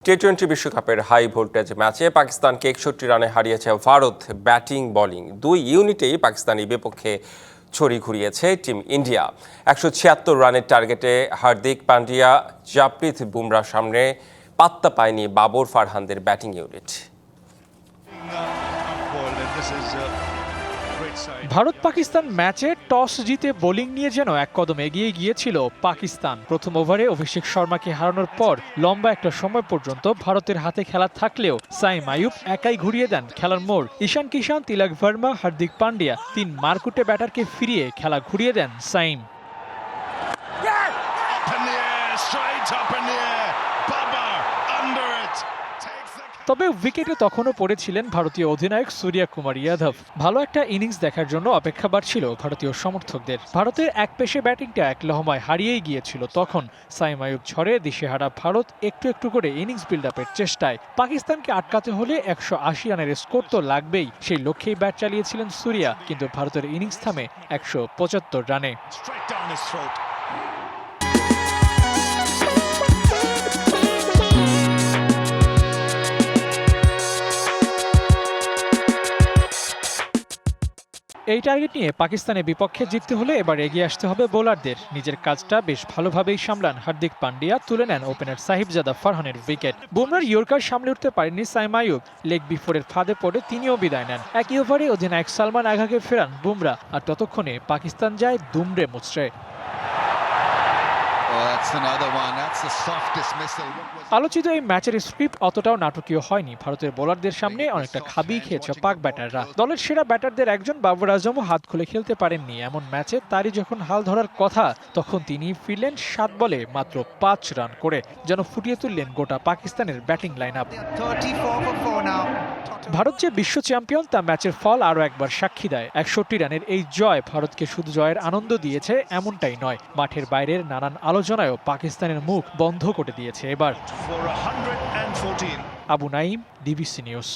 টি-20 বিশ্বকাপের high voltage ম্যাচে পাকিস্তানকে 61 রানে হারিয়েছে ভারত। ব্যাটিং বোলিং দুই ইউনিটেই পাকিস্তানি বিপক্ষে ছড়ি ঘুরিয়েছে টিম ইন্ডিয়া। 176 রানের টার্গেটে হার্দিক পান্ডিয়া, জাসপ্রীত বুমরার সামনে পাত্তা পায়নি বাবর ফারহানদের ব্যাটিং ইউনিট। ভারত পাকিস্তান ম্যাচে টস জিতে বোলিং নিয়ে যেন এক কদম এগিয়ে গিয়েছিল পাকিস্তান। প্রথম ওভারে অভিষেক শর্মাকে হারানোর পর লম্বা একটা সময় পর্যন্ত ভারতের হাতে খেলা থাকলেও সাইম আইয়ুব একাই ঘুরিয়ে দেন খেলার মোড়। ঈশান কিষান, তিলক ভার্মা, হার্দিক পান্ডিয়া তিন মারকুটে ব্যাটারকে ফিরিয়ে খেলা ঘুরিয়ে দেন সাইম। তবে উইকেটে তখনও পড়েছিলেন ভারতীয় অধিনায়ক সূর্য কুমার যাদব। ভালো একটা ইনিংস দেখার জন্য অপেক্ষা বাড়ছিল ভারতীয় সমর্থকদের। ভারতের এক পেশে ব্যাটিংটা এক লহমায় হারিয়েই গিয়েছিল তখন। সাইম আইয়ুব ঝড়ে দিশেহারা ভারত একটু একটু করে ইনিংস বিল্ড আপের চেষ্টায়। পাকিস্তানকে আটকাতে হলে 180 রানের স্কোর তো লাগবেই, সেই লক্ষ্যেই ব্যাট চালিয়েছিলেন সূর্য। কিন্তু ভারতের ইনিংস থামে 175 রানে। এই টার্গেট নিয়ে পাকিস্তানের বিপক্ষে জিততে হলে এবার এগিয়ে আসতে হবে বোলারদের। নিজের কাজটা বেশ ভালোভাবেই সামলান হার্দিক পান্ডিয়া, তুলে নেন ওপেনার সাহিবজাদা ফারহানের উইকেট। বুমরার ইয়র্কার সামলে উঠতে পারেননি সাইম আইয়ুব। লেগ বিফোরের ফাঁদে পড়ে তিনিও বিদায় নেন। একই ওভারে অধিনায়ক সালমান আঘাকে ফেরান বুমরা, আর ততক্ষণে পাকিস্তান যায় দুমড়ে মুচড়ে। আলোচিত এই ম্যাচের স্ক্রিপ্ট অতটাও নাটকীয় হয়নি। ভারতের বোলারদের সামনে অনেকটা খাবিয়ে খেয়েছে পাক ব্যাটাররা। দলের সেরা ব্যাটারদের একজন বাবর আজমও হাত খুলে খেলতে পারেননি। এমন ম্যাচে তারই যখন হাল ধরার কথা, তখন তিনি ফিরলেন 7 বলে মাত্র 5 রান করে, যেন ফুটিয়ে তুললেন গোটা পাকিস্তানের ব্যাটিং লাইন আপ। ভারত যে বিশ্ব চ্যাম্পিয়ন তা ম্যাচের ফল আরও একবার সাক্ষী দেয়। 61 রানের এই জয় ভারতকে শুধু জয়ের আনন্দ দিয়েছে এমনটাই নয়, মাঠের বাইরের নানান আলোচনায়ও পাকিস্তানের মুখ বন্ধ করে দিয়েছে এবার। Abu Naim, DBC news.